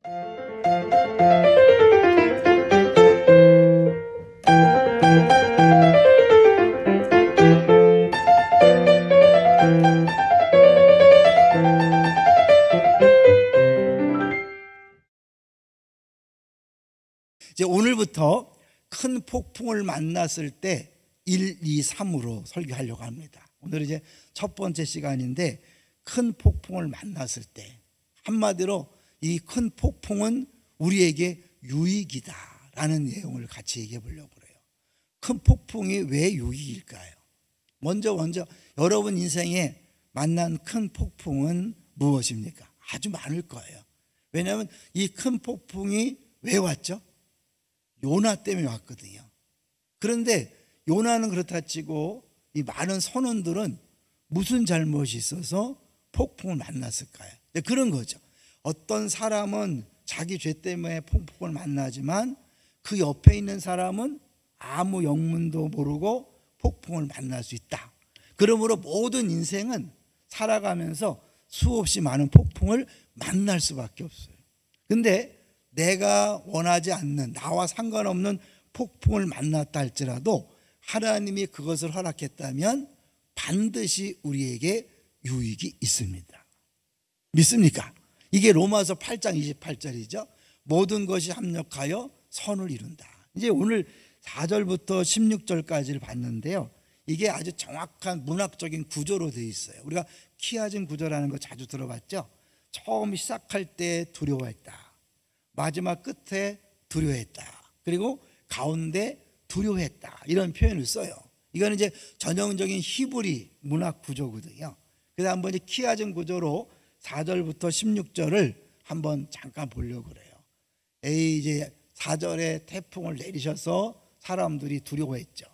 이제 오늘부터 큰 폭풍을 만났을 때 1, 2, 3으로 설교하려고 합니다. 오늘 이제 첫 번째 시간인데 큰 폭풍을 만났을 때, 한마디로 이 큰 폭풍은 우리에게 유익이다라는 내용을 같이 얘기해 보려고 그래요. 큰 폭풍이 왜 유익일까요? 먼저 여러분 인생에 만난 큰 폭풍은 무엇입니까? 아주 많을 거예요. 왜냐하면 이 큰 폭풍이 왜 왔죠? 요나 때문에 왔거든요. 그런데 요나는 그렇다 치고 이 많은 선원들은 무슨 잘못이 있어서 폭풍을 만났을까요? 그런 거죠. 어떤 사람은 자기 죄 때문에 폭풍을 만나지만 그 옆에 있는 사람은 아무 영문도 모르고 폭풍을 만날 수 있다. 그러므로 모든 인생은 살아가면서 수없이 많은 폭풍을 만날 수밖에 없어요. 근데 내가 원하지 않는, 나와 상관없는 폭풍을 만났다 할지라도 하나님이 그것을 허락했다면 반드시 우리에게 유익이 있습니다. 믿습니까? 이게 로마서 8장 28절이죠. 모든 것이 합력하여 선을 이룬다. 이제 오늘 4절부터 16절까지를 봤는데요. 이게 아주 정확한 문학적인 구조로 되어 있어요. 우리가 키아진 구조라는 거 자주 들어봤죠? 처음 시작할 때 두려워했다. 마지막 끝에 두려워했다. 그리고 가운데 두려워했다. 이런 표현을 써요. 이거는 이제 전형적인 히브리 문학 구조거든요. 그래서 한번 이제 키아진 구조로 4절부터 16절을 한번 잠깐 보려고 그래요. 이제 4절에 태풍을 내리셔서 사람들이 두려워했죠.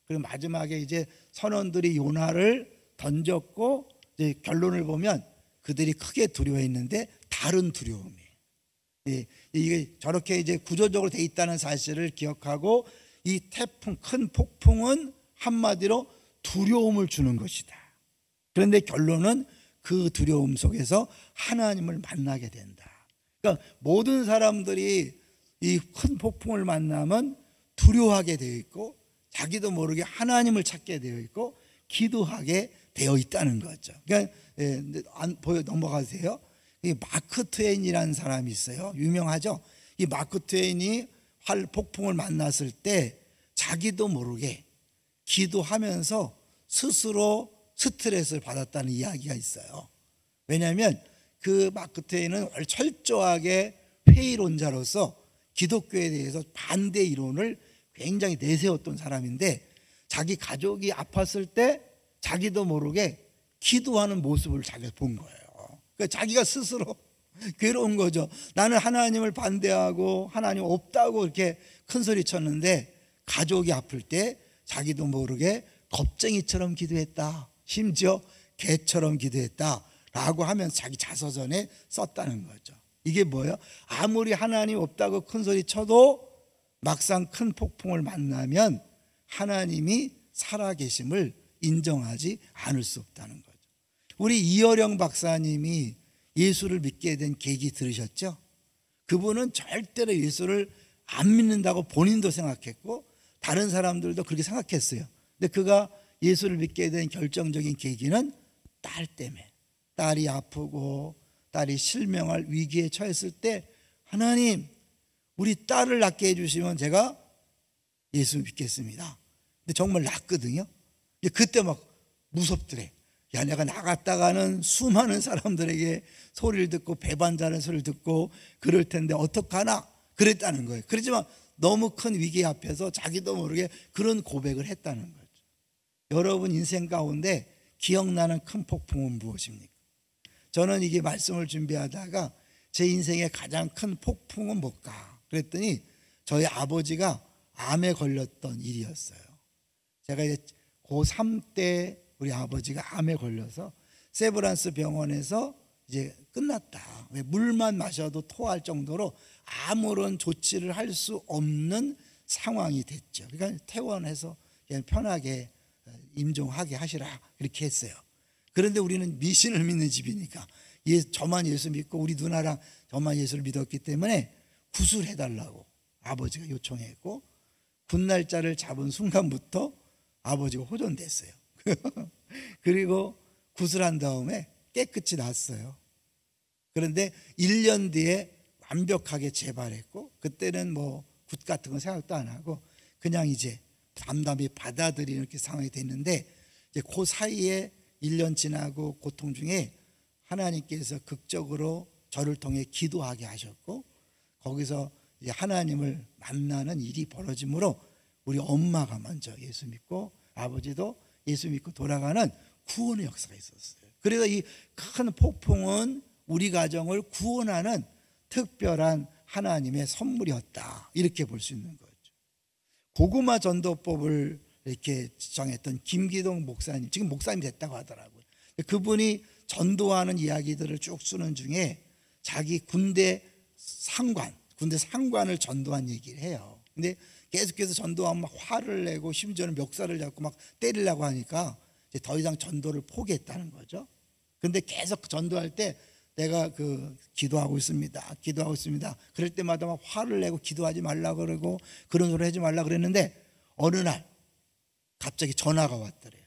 그리고 마지막에 이제 선원들이 요나를 던졌고 이제 결론을 보면 그들이 크게 두려워했는데 다른 두려움이에요. 이게 저렇게 이제 구조적으로 돼 있다는 사실을 기억하고 이 태풍, 큰 폭풍은 한마디로 두려움을 주는 것이다. 그런데 결론은 그 두려움 속에서 하나님을 만나게 된다. 그러니까 모든 사람들이 이 큰 폭풍을 만나면 두려워하게 되어 있고 자기도 모르게 하나님을 찾게 되어 있고 기도하게 되어 있다는 거죠. 그러니까 넘어가세요. 이 마크 트웨인이라는 사람이 있어요. 유명하죠. 이 마크 트웨인이 폭풍을 만났을 때 자기도 모르게 기도하면서 스스로 스트레스를 받았다는 이야기가 있어요. 왜냐하면 그 마크 트웨인은 철저하게 회의론자로서 기독교에 대해서 반대 이론을 굉장히 내세웠던 사람인데 자기 가족이 아팠을 때 자기도 모르게 기도하는 모습을 자기가 본 거예요. 그러니까 자기가 스스로 괴로운 거죠. 나는 하나님을 반대하고 하나님 없다고 이렇게 큰 소리 쳤는데 가족이 아플 때 자기도 모르게 겁쟁이처럼 기도했다. 심지어 개처럼 기도했다라고 하면서 자기 자서전에 썼다는 거죠. 이게 뭐예요? 아무리 하나님 없다고 큰 소리 쳐도 막상 큰 폭풍을 만나면 하나님이 살아계심을 인정하지 않을 수 없다는 거죠. 우리 이어령 박사님이 예수를 믿게 된 계기 들으셨죠? 그분은 절대로 예수를 안 믿는다고 본인도 생각했고 다른 사람들도 그렇게 생각했어요. 근데 그가 예수를 믿게 된 결정적인 계기는 딸 때문에, 딸이 아프고 딸이 실명할 위기에 처했을 때 하나님 우리 딸을 낳게 해주시면 제가 예수 믿겠습니다. 근데 정말 낳거든요. 그때 막 무섭더래. 야, 내가 나갔다가는 수많은 사람들에게 소리를 듣고 배반자는 소리를 듣고 그럴 텐데 어떡하나 그랬다는 거예요. 그렇지만 너무 큰 위기 앞에서 자기도 모르게 그런 고백을 했다는 거죠. 여러분 인생 가운데 기억나는 큰 폭풍은 무엇입니까? 저는 이게 말씀을 준비하다가 제 인생의 가장 큰 폭풍은 뭘까? 그랬더니 저희 아버지가 암에 걸렸던 일이었어요. 제가 이제 고3 때 우리 아버지가 암에 걸려서 세브란스 병원에서 이제 끝났다. 물만 마셔도 토할 정도로 아무런 조치를 할 수 없는 상황이 됐죠. 그러니까 퇴원해서 그냥 편하게 임종하게 하시라 이렇게 했어요. 그런데 우리는 미신을 믿는 집이니까 저만 예수 믿고 우리 누나랑 저만 예수를 믿었기 때문에 구술해달라고 아버지가 요청했고, 굿날짜를 잡은 순간부터 아버지가 호전됐어요. 그리고 구술한 다음에 깨끗이 났어요. 그런데 1년 뒤에 완벽하게 재발했고, 그때는 뭐 굿 같은 건 생각도 안 하고 그냥 이제 담담히 받아들이는 이렇게 상황이 됐는데, 이제 그 사이에 1년 지나고 고통 중에 하나님께서 극적으로 저를 통해 기도하게 하셨고, 거기서 이제 하나님을 만나는 일이 벌어지므로 우리 엄마가 먼저 예수 믿고 아버지도 예수 믿고 돌아가는 구원의 역사가 있었어요. 그래서 이 큰 폭풍은 우리 가정을 구원하는 특별한 하나님의 선물이었다, 이렇게 볼 수 있는 거죠. 고구마 전도법을 이렇게 지정했던 김기동 목사님, 지금 목사님 됐다고 하더라고요. 그분이 전도하는 이야기들을 쭉 쓰는 중에 자기 군대 상관을 전도한 얘기를 해요. 근데 계속해서 전도하면 막 화를 내고 심지어는 멱살을 잡고 막 때리려고 하니까 이제 더 이상 전도를 포기했다는 거죠. 근데 계속 전도할 때 내가 기도하고 있습니다. 그럴 때마다 막 화를 내고 기도하지 말라 그러고 그런 소리 하지 말라 그랬는데, 어느 날 갑자기 전화가 왔더래요.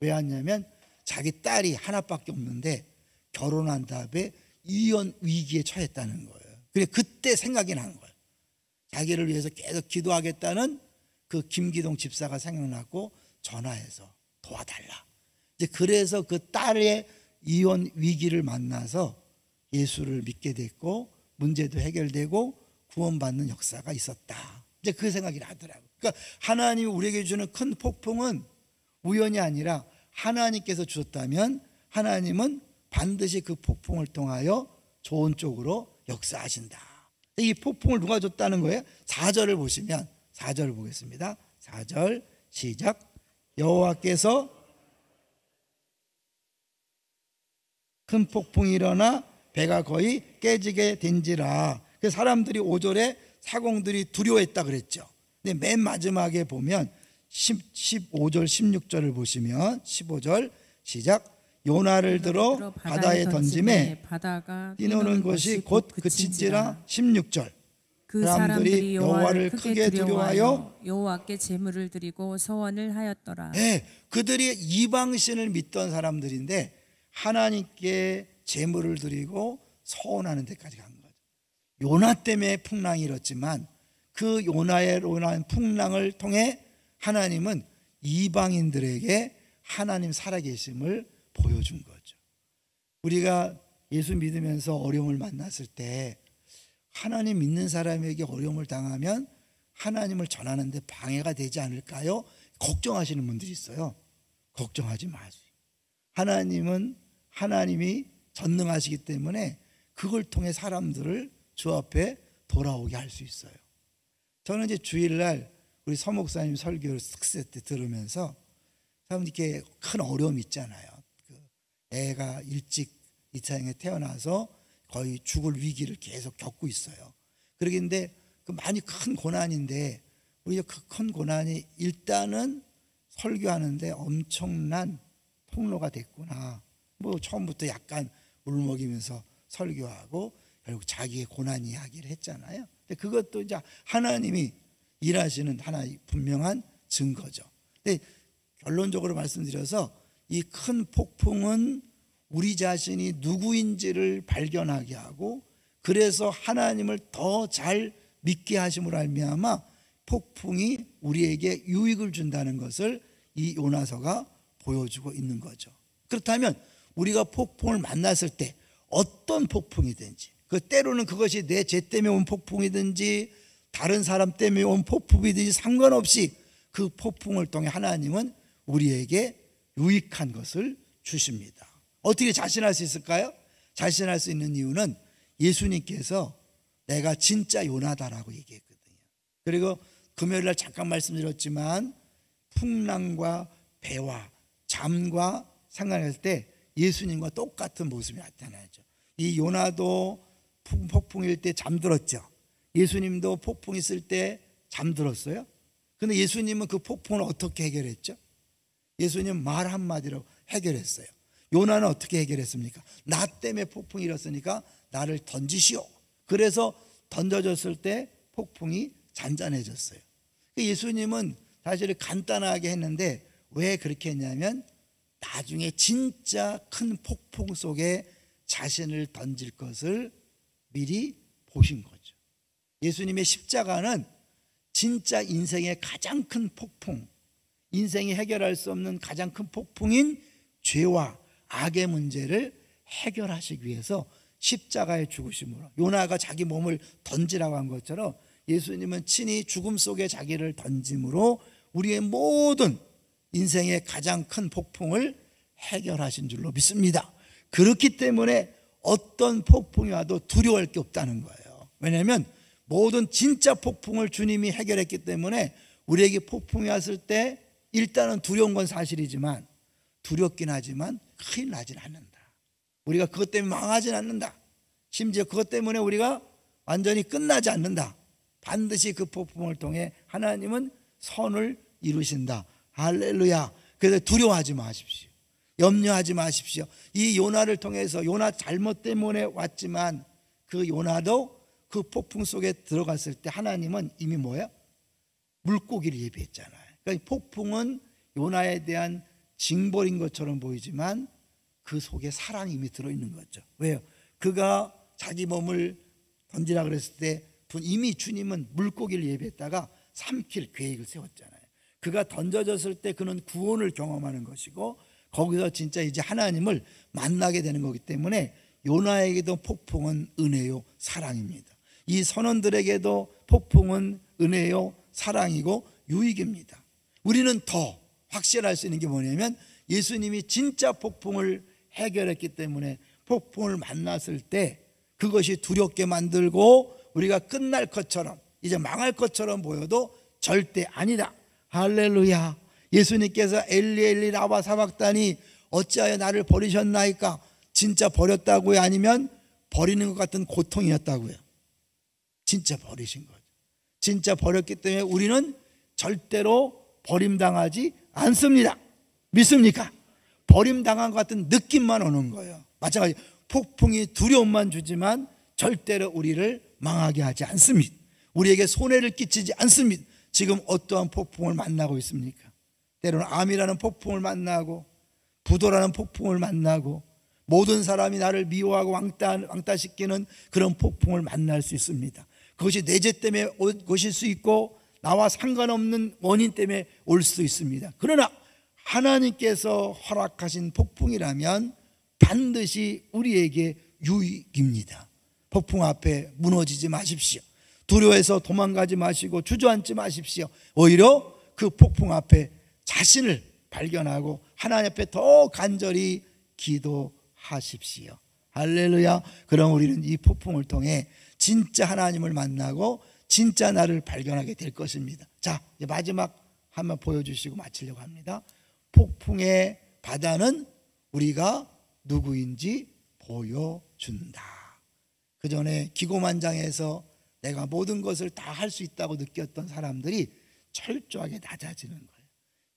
왜 왔냐면 자기 딸이 하나밖에 없는데 결혼한 다음에 이혼 위기에 처했다는 거예요. 그때 생각이 난 거예요. 자기를 위해서 계속 기도하겠다는 그 김기동 집사가 생각나고 전화해서 도와달라. 이제 그래서 그 딸의 이혼 위기를 만나서 예수를 믿게 됐고 문제도 해결되고 구원받는 역사가 있었다. 이제 그 생각이 나더라고요. 그러니까 하나님이 우리에게 주는 큰 폭풍은 우연이 아니라 하나님께서 주셨다면 하나님은 반드시 그 폭풍을 통하여 좋은 쪽으로 역사하신다. 이 폭풍을 누가 줬다는 거예요? 4절을 보시면, 4절 보겠습니다. 4절 시작. 여호와께서 큰 폭풍이 일어나 배가 거의 깨지게 된지라. 그래서 사람들이 5절에 사공들이 두려워했다 그랬죠. 근데 맨 마지막에 보면 15절 16절을 보시면, 15절 시작. 요나를 들어 바다에 던짐에 바다가 뛰노는 것이 곧 그친지라. 16절. 그 사람들이 여호와를 크게 두려워하여 여호와께 제물을 드리고 서원을 하였더라. 네, 그들이 이방신을 믿던 사람들인데 하나님께 제물을 드리고 서원하는 데까지 간 거죠. 요나 때문에 풍랑이 일었지만 그 요나의 풍랑을 통해 하나님은 이방인들에게 하나님 살아계심을 보여준 거죠. 우리가 예수 믿으면서 어려움을 만났을 때 하나님 믿는 사람에게 어려움을 당하면 하나님을 전하는데 방해가 되지 않을까요? 걱정하시는 분들이 있어요. 걱정하지 마세요. 하나님이 전능하시기 때문에 그걸 통해 사람들을 주 앞에 돌아오게 할 수 있어요. 저는 이제 주일날 우리 서 목사님 설교를 특세 때 들으면서 사람 이렇게 큰 어려움이 있잖아요. 애가 일찍 이 세상에 태어나서 거의 죽을 위기를 계속 겪고 있어요. 그러긴데 그 많이 큰 고난인데 우리가 그 큰 고난이 일단은 설교하는데 엄청난 통로가 됐구나. 뭐 처음부터 약간 울먹이면서 설교하고 결국 자기의 고난 이야기를 했잖아요. 근데 그것도 이제 하나님이 일하시는 하나의 분명한 증거죠. 근데 결론적으로 말씀드려서 이 큰 폭풍은 우리 자신이 누구인지를 발견하게 하고 그래서 하나님을 더 잘 믿게 하심으로 말미암아 폭풍이 우리에게 유익을 준다는 것을 이 요나서가 보여주고 있는 거죠. 그렇다면 우리가 폭풍을 만났을 때 어떤 폭풍이든지, 때로는 그것이 내 죄 때문에 온 폭풍이든지 다른 사람 때문에 온 폭풍이든지 상관없이 그 폭풍을 통해 하나님은 우리에게 유익한 것을 주십니다. 어떻게 자신할 수 있을까요? 자신할 수 있는 이유는 예수님께서 내가 진짜 요나다라고 얘기했거든요. 그리고 금요일날 잠깐 말씀드렸지만 풍랑과 배와 잠과 상관할 때 예수님과 똑같은 모습이 나타나죠. 이 요나도 폭풍일 때 잠들었죠. 예수님도 폭풍 있을 때 잠들었어요. 근데 예수님은 그 폭풍을 어떻게 해결했죠? 예수님 말 한마디로 해결했어요. 요나는 어떻게 해결했습니까? 나 때문에 폭풍이 일었으니까 나를 던지시오. 그래서 던져졌을 때 폭풍이 잔잔해졌어요. 예수님은 사실 간단하게 했는데 왜 그렇게 했냐면 나중에 진짜 큰 폭풍 속에 자신을 던질 것을 미리 보신 거죠. 예수님의 십자가는 진짜 인생의 가장 큰 폭풍, 인생이 해결할 수 없는 가장 큰 폭풍인 죄와 악의 문제를 해결하시기 위해서 십자가에 죽으심으로, 요나가 자기 몸을 던지라고 한 것처럼 예수님은 친히 죽음 속에 자기를 던짐으로 우리의 모든 인생의 가장 큰 폭풍을 해결하신 줄로 믿습니다. 그렇기 때문에 어떤 폭풍이 와도 두려워할 게 없다는 거예요. 왜냐하면 모든 진짜 폭풍을 주님이 해결했기 때문에 우리에게 폭풍이 왔을 때 일단은 두려운 건 사실이지만, 두렵긴 하지만 큰일 나진 않는다. 우리가 그것 때문에 망하진 않는다. 심지어 그것 때문에 우리가 완전히 끝나지 않는다. 반드시 그 폭풍을 통해 하나님은 선을 이루신다. 할렐루야. 그래서 두려워하지 마십시오. 염려하지 마십시오. 이 요나를 통해서, 요나 잘못 때문에 왔지만 그 요나도 그 폭풍 속에 들어갔을 때 하나님은 이미 뭐예요? 물고기를 예비했잖아요. 그러니까 폭풍은 요나에 대한 징벌인 것처럼 보이지만 그 속에 사랑이 이미 들어있는 거죠. 왜요? 그가 자기 몸을 던지라 그랬을 때 이미 주님은 물고기를 예비했다가 삼킬 계획을 세웠잖아요. 그가 던져졌을 때 그는 구원을 경험하는 것이고 거기서 진짜 이제 하나님을 만나게 되는 거기 때문에 요나에게도 폭풍은 은혜요 사랑입니다. 이 선원들에게도 폭풍은 은혜요 사랑이고 유익입니다. 우리는 더 확실할 수 있는 게 뭐냐면 예수님이 진짜 폭풍을 해결했기 때문에 폭풍을 만났을 때 그것이 두렵게 만들고 우리가 끝날 것처럼, 이제 망할 것처럼 보여도 절대 아니다. 할렐루야. 예수님께서 엘리 엘리 라마 사박다니 어찌하여 나를 버리셨나이까? 진짜 버렸다고요? 아니면 버리는 것 같은 고통이었다고요? 진짜 버리신 거죠. 진짜 버렸기 때문에 우리는 절대로 버림당하지 않습니다. 믿습니까? 버림당한 것 같은 느낌만 오는 거예요. 마찬가지 폭풍이 두려움만 주지만 절대로 우리를 망하게 하지 않습니다. 우리에게 손해를 끼치지 않습니다. 지금 어떠한 폭풍을 만나고 있습니까? 때로는 암이라는 폭풍을 만나고 부도라는 폭풍을 만나고 모든 사람이 나를 미워하고 왕따시키는 그런 폭풍을 만날 수 있습니다. 그것이 내 죄 때문에 올 것일 수 있고 나와 상관없는 원인 때문에 올 수 있습니다. 그러나 하나님께서 허락하신 폭풍이라면 반드시 우리에게 유익입니다. 폭풍 앞에 무너지지 마십시오. 두려워해서 도망가지 마시고 주저앉지 마십시오. 오히려 그 폭풍 앞에 자신을 발견하고 하나님 앞에 더 간절히 기도하십시오. 할렐루야. 그럼 우리는 이 폭풍을 통해 진짜 하나님을 만나고 진짜 나를 발견하게 될 것입니다. 자, 이제 마지막 한번 보여주시고 마치려고 합니다. 폭풍의 바다는 우리가 누구인지 보여준다. 그 전에 기고만장해서 내가 모든 것을 다 할 수 있다고 느꼈던 사람들이 철저하게 낮아지는 거예요.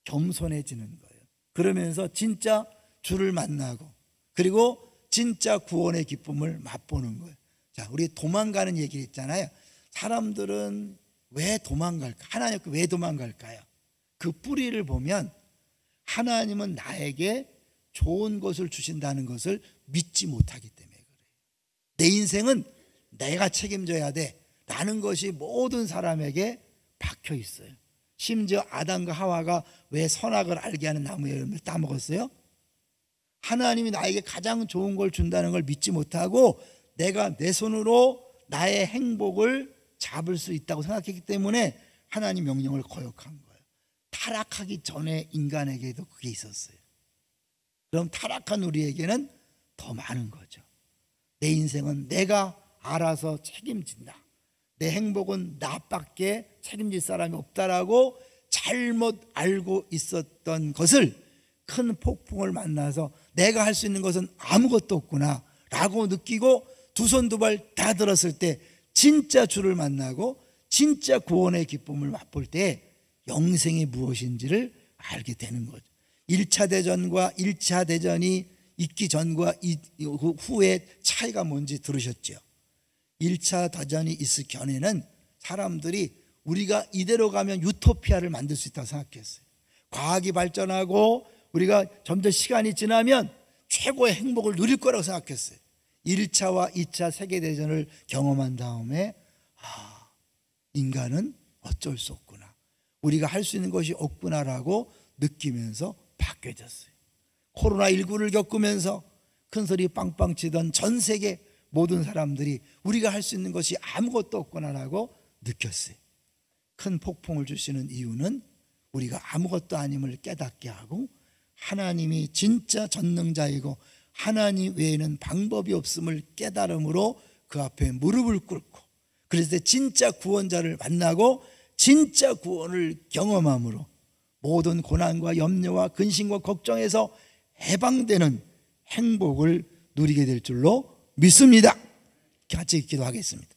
겸손해지는 거예요. 그러면서 진짜 주를 만나고 그리고 진짜 구원의 기쁨을 맛보는 거예요. 자, 우리 도망가는 얘기 있잖아요. 사람들은 왜 도망갈까? 하나님께 왜 도망갈까요? 그 뿌리를 보면 하나님은 나에게 좋은 것을 주신다는 것을 믿지 못하기 때문에 그래요. 내 인생은 내가 책임져야 돼 라는 것이 모든 사람에게 박혀 있어요. 심지어 아담과 하와가 왜 선악을 알게 하는 나무의 열매를 따먹었어요? 하나님이 나에게 가장 좋은 걸 준다는 걸 믿지 못하고 내가 내 손으로 나의 행복을 잡을 수 있다고 생각했기 때문에 하나님 명령을 거역한 거예요. 타락하기 전에 인간에게도 그게 있었어요. 그럼 타락한 우리에게는 더 많은 거죠. 내 인생은 내가 알아서 책임진다. 내 행복은 나밖에 책임질 사람이 없다라고 잘못 알고 있었던 것을 큰 폭풍을 만나서 내가 할 수 있는 것은 아무것도 없구나 라고 느끼고 두 손 두 발 다 들었을 때 진짜 주를 만나고 진짜 구원의 기쁨을 맛볼 때 영생이 무엇인지를 알게 되는 거죠. 1차 대전과 1차 대전이 있기 전과 후의 차이가 뭔지 들으셨죠? 1차 다전이 있을 전에는 사람들이 우리가 이대로 가면 유토피아를 만들 수 있다고 생각했어요. 과학이 발전하고 우리가 점점 시간이 지나면 최고의 행복을 누릴 거라고 생각했어요. 1차와 2차 세계대전을 경험한 다음에 인간은 어쩔 수 없구나, 우리가 할 수 있는 것이 없구나라고 느끼면서 바뀌어졌어요. 코로나19를 겪으면서 큰소리 빵빵 치던 전 세계 모든 사람들이 우리가 할 수 있는 것이 아무것도 없구나라고 느꼈어요. 큰 폭풍을 주시는 이유는 우리가 아무것도 아님을 깨닫게 하고 하나님이 진짜 전능자이고 하나님 외에는 방법이 없음을 깨달음으로 그 앞에 무릎을 꿇고, 그래서 진짜 구원자를 만나고 진짜 구원을 경험함으로 모든 고난과 염려와 근심과 걱정에서 해방되는 행복을 누리게 될 줄로 믿습니다. 같이 기도하겠습니다.